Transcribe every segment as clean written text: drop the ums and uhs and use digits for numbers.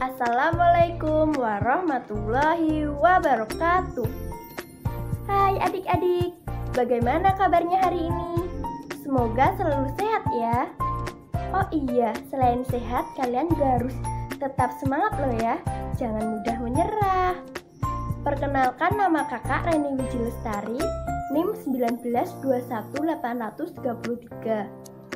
Assalamualaikum warahmatullahi wabarakatuh. Hai adik-adik, bagaimana kabarnya hari ini? Semoga selalu sehat ya. Oh iya, selain sehat, kalian juga harus tetap semangat loh ya. Jangan mudah menyerah. Perkenalkan, nama kakak Reni Wijilestari, NIM 1921833.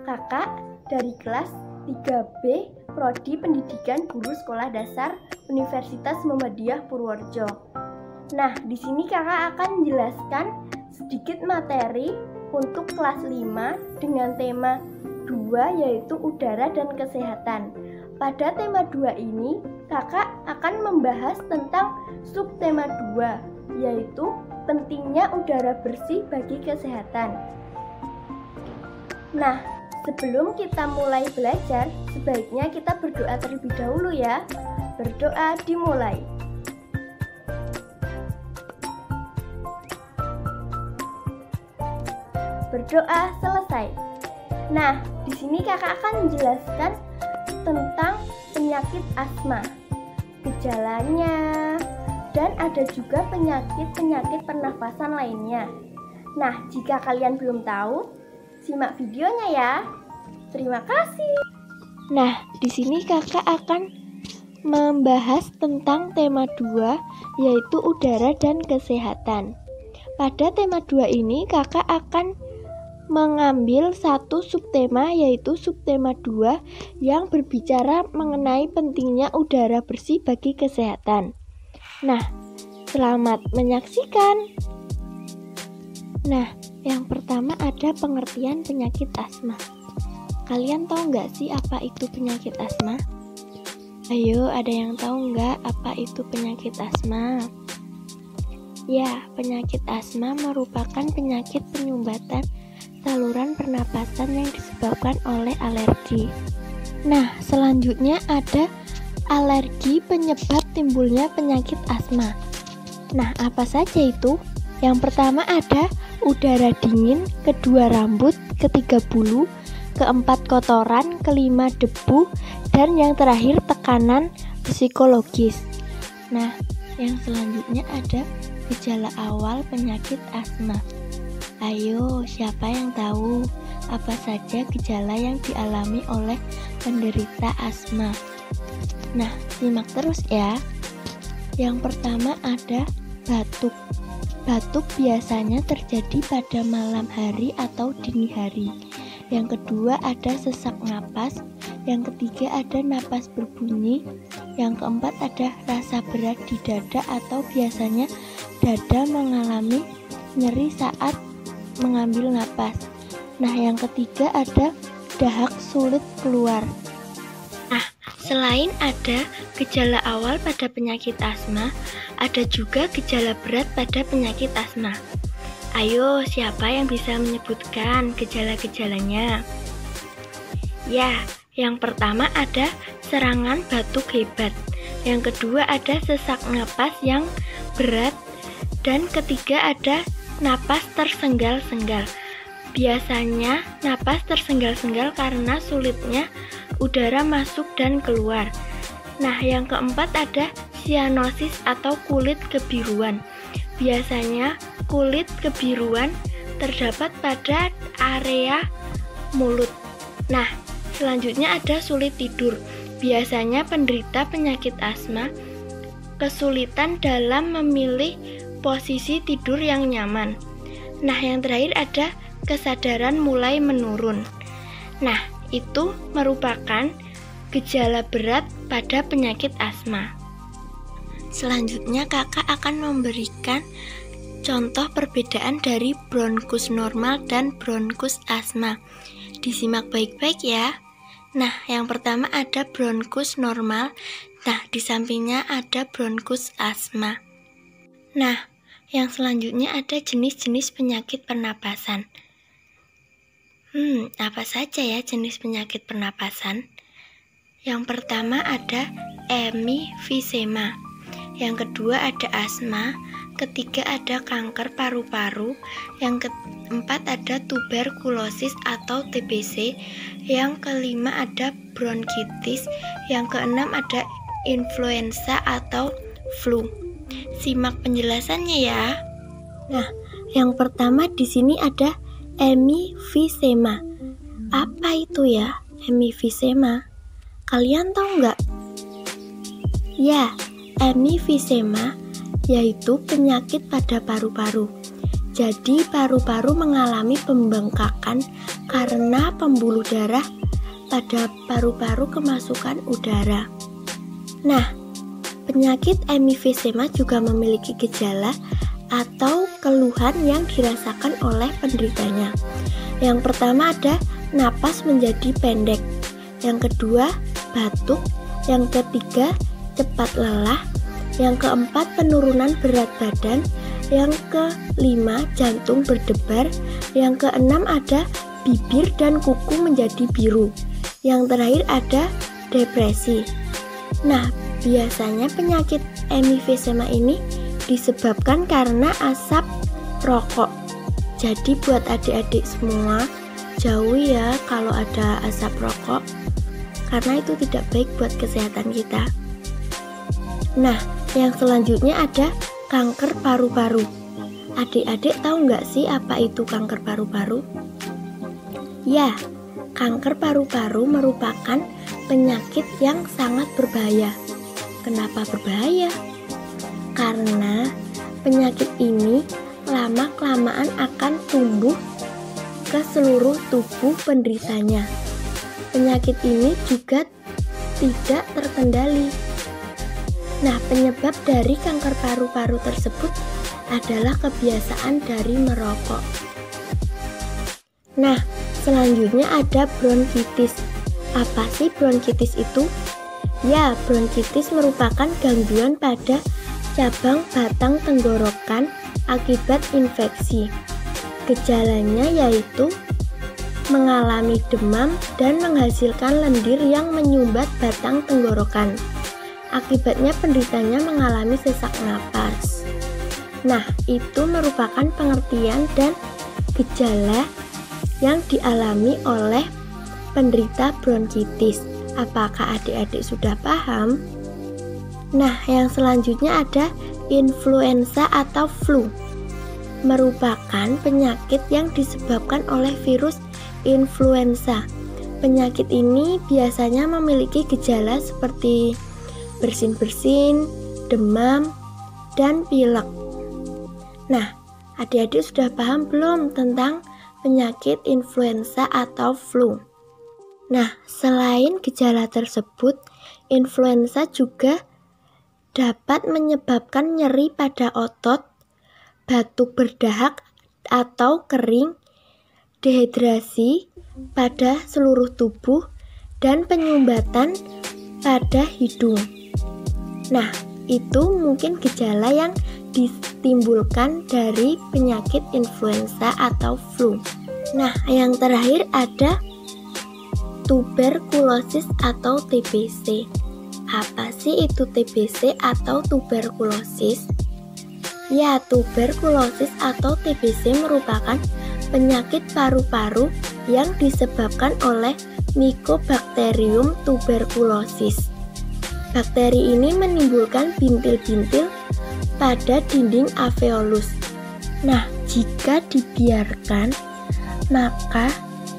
Kakak dari kelas 3B Prodi Pendidikan Guru Sekolah Dasar Universitas Muhammadiyah Purworejo. Nah, di sini kakak akan menjelaskan sedikit materi untuk kelas 5 dengan tema 2 yaitu udara dan kesehatan. Pada tema 2 ini, kakak akan membahas tentang subtema 2 yaitu pentingnya udara bersih bagi kesehatan. Nah, sebelum kita mulai belajar, sebaiknya kita berdoa terlebih dahulu ya. Berdoa dimulai. Berdoa selesai. Nah, di sini kakak akan menjelaskan tentang penyakit asma, gejalanya, dan ada juga penyakit-penyakit pernafasan lainnya. Nah, jika kalian belum tahu, simak videonya ya. Terima kasih. Nah, di sini kakak akan membahas tentang tema 2 yaitu udara dan kesehatan. Pada tema 2 ini kakak akan mengambil satu subtema yaitu subtema 2 yang berbicara mengenai pentingnya udara bersih bagi kesehatan. Nah, selamat menyaksikan. Nah, yang pertama ada pengertian penyakit asma. Kalian tahu nggak sih apa itu penyakit asma? Ayo, ada yang tahu nggak apa itu penyakit asma? Ya, penyakit asma merupakan penyakit penyumbatan saluran pernapasan yang disebabkan oleh alergi. Nah, selanjutnya ada alergi penyebab timbulnya penyakit asma. Nah, apa saja itu? Yang pertama ada udara dingin, kedua rambut, ketiga bulu, keempat kotoran, kelima debu, dan yang terakhir tekanan psikologis. Nah, yang selanjutnya ada gejala awal penyakit asma. Ayo, siapa yang tahu apa saja gejala yang dialami oleh penderita asma? Nah, simak terus ya. Yang pertama ada batuk. Batuk biasanya terjadi pada malam hari atau dini hari. Yang kedua ada sesak napas. Yang ketiga ada napas berbunyi. Yang keempat ada rasa berat di dada atau biasanya dada mengalami nyeri saat mengambil napas. Nah, yang ketiga ada dahak sulit keluar. Nah, selain ada gejala awal pada penyakit asma, ada juga gejala berat pada penyakit asma. Ayo, siapa yang bisa menyebutkan gejala-gejalanya? Ya, yang pertama ada serangan batuk hebat. Yang kedua ada sesak napas yang berat. Dan ketiga ada napas tersenggal-senggal. Biasanya napas tersenggal-senggal karena sulitnya udara masuk dan keluar. Nah, yang keempat ada sianosis atau kulit kebiruan. Biasanya kulit kebiruan terdapat pada area mulut. Nah, selanjutnya ada sulit tidur. Biasanya penderita penyakit asma kesulitan dalam memilih posisi tidur yang nyaman. Nah, yang terakhir ada kesadaran mulai menurun. Nah, itu merupakan gejala berat pada penyakit asma. Selanjutnya kakak akan memberikan contoh perbedaan dari bronkus normal dan bronkus asma. Disimak baik-baik ya. Nah, yang pertama ada bronkus normal. Nah, di sampingnya ada bronkus asma. Nah, yang selanjutnya ada jenis-jenis penyakit pernapasan. Apa saja ya jenis penyakit pernapasan? Yang pertama ada emifisema. Yang kedua ada asma. Ketiga ada kanker paru-paru. Yang keempat ada tuberkulosis atau TBC. Yang kelima ada bronkitis. Yang keenam ada influenza atau flu. Simak penjelasannya ya. Nah, yang pertama di sini ada emifisema. Apa itu ya emifisema? Kalian tahu nggak? Ya, emifisema yaitu penyakit pada paru-paru. Jadi paru-paru mengalami pembengkakan karena pembuluh darah pada paru-paru kemasukan udara. Nah, penyakit emifisema juga memiliki gejala atau keluhan yang dirasakan oleh penderitanya. Yang pertama ada napas menjadi pendek. Yang kedua, batuk. Yang ketiga, cepat lelah. Yang keempat, penurunan berat badan. Yang kelima, jantung berdebar. Yang keenam ada bibir dan kuku menjadi biru. Yang terakhir ada depresi. Nah, biasanya penyakit emifisema ini disebabkan karena asap rokok. Jadi buat adik-adik semua, jauhi ya kalau ada asap rokok, karena itu tidak baik buat kesehatan kita. Nah, yang selanjutnya ada kanker paru-paru. Adik-adik tahu nggak sih apa itu kanker paru-paru? Ya, kanker paru-paru merupakan penyakit yang sangat berbahaya. Kenapa berbahaya? Karena penyakit ini lama-kelamaan akan tumbuh ke seluruh tubuh penderitanya. Penyakit ini juga tidak terkendali. Nah, penyebab dari kanker paru-paru tersebut adalah kebiasaan dari merokok. Nah, selanjutnya ada bronkitis. Apa sih bronkitis itu? Ya, bronkitis merupakan gangguan pada cabang batang tenggorokan akibat infeksi. Gejalanya yaitu mengalami demam dan menghasilkan lendir yang menyumbat batang tenggorokan. Akibatnya penderitanya mengalami sesak napas. Nah, itu merupakan pengertian dan gejala yang dialami oleh penderita bronkitis. Apakah adik-adik sudah paham? Nah, yang selanjutnya ada influenza atau flu. Merupakan penyakit yang disebabkan oleh virus influenza. Penyakit ini biasanya memiliki gejala seperti bersin-bersin, demam, dan pilek. Nah, adik-adik sudah paham belum tentang penyakit influenza atau flu? Nah, selain gejala tersebut, influenza juga dapat menyebabkan nyeri pada otot, batuk berdahak atau kering, dehidrasi pada seluruh tubuh, dan penyumbatan pada hidung. Nah, itu mungkin gejala yang ditimbulkan dari penyakit influenza atau flu. Nah, yang terakhir ada tuberkulosis atau TBC. Apa sih itu TBC atau tuberkulosis? Ya, tuberkulosis atau TBC merupakan penyakit paru-paru yang disebabkan oleh Mycobacterium tuberculosis. Bakteri ini menimbulkan bintil-bintil pada dinding alveolus. Nah, jika dibiarkan, maka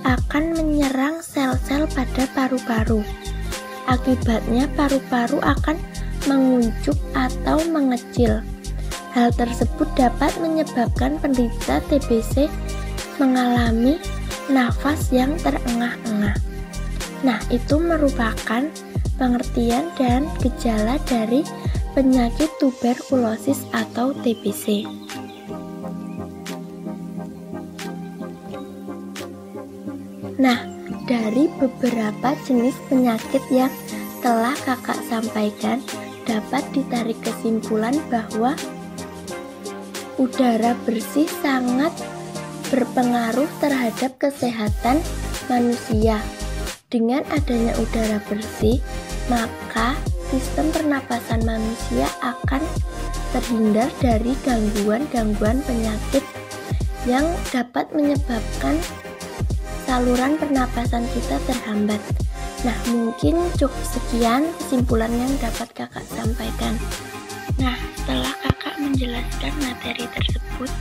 akan menyerang sel-sel pada paru-paru. Akibatnya paru-paru akan menguncup atau mengecil. Hal tersebut dapat menyebabkan penderita TBC mengalami nafas yang terengah-engah. Nah, itu merupakan pengertian dan gejala dari penyakit tuberkulosis atau TBC. Nah, dari beberapa jenis penyakit yang telah kakak sampaikan, dapat ditarik kesimpulan bahwa udara bersih sangat berpengaruh terhadap kesehatan manusia. Dengan adanya udara bersih, maka sistem pernapasan manusia akan terhindar dari gangguan-gangguan penyakit yang dapat menyebabkan saluran pernapasan kita terhambat. Nah, mungkin cukup sekian kesimpulan yang dapat kakak sampaikan. Nah, setelah kakak menjelaskan materi tersebut,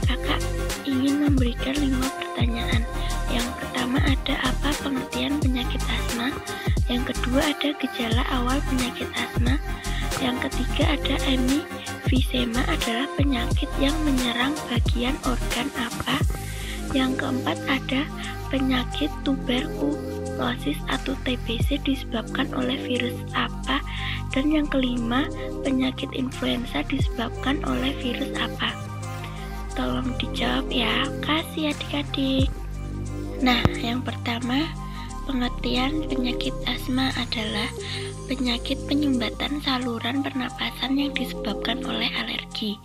kakak ingin memberikan 5 pertanyaan. Yang pertama ada apa pengertian penyakit asma? Yang kedua ada gejala awal penyakit asma. Yang ketiga ada emifisema adalah penyakit yang menyerang bagian organ apa? Yang keempat ada penyakit tuberkulosis atau TBC disebabkan oleh virus apa? Dan yang kelima, penyakit influenza disebabkan oleh virus apa? Tolong dijawab ya, kasih adik-adik. Nah, yang pertama, pengertian penyakit asma adalah penyakit penyumbatan saluran pernapasan yang disebabkan oleh alergi.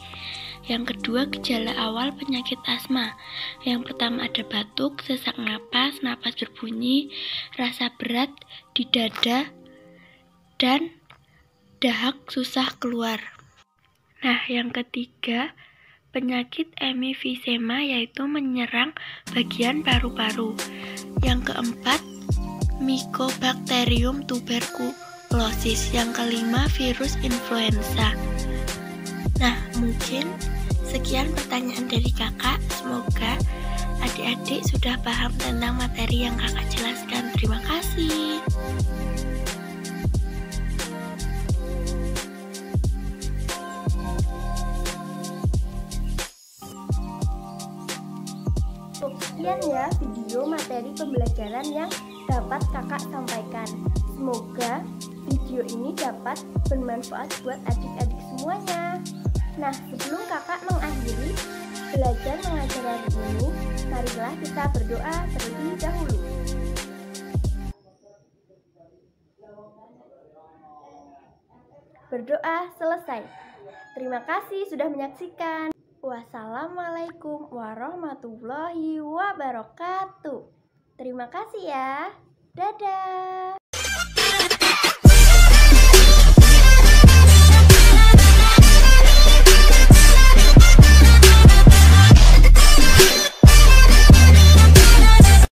Yang kedua, gejala awal penyakit asma. Yang pertama ada batuk, sesak napas, napas berbunyi, rasa berat di dada, dan dahak susah keluar. Nah, yang ketiga, penyakit emifisema yaitu menyerang bagian paru-paru. Yang keempat, Mycobacterium tuberculosis. Yang kelima, virus influenza. Nah, mungkin sekian pertanyaan dari kakak. Semoga adik-adik sudah paham tentang materi yang kakak jelaskan. Terima kasih. Sekian ya video materi pembelajaran yang dapat kakak sampaikan. Semoga video ini dapat bermanfaat buat adik-adik semuanya. Nah, sebelum kakak mengakhiri belajar mengajar hari ini, marilah kita berdoa terlebih dahulu. Berdoa selesai. Terima kasih sudah menyaksikan. Wassalamualaikum warahmatullahi wabarakatuh. Terima kasih ya. Dadah.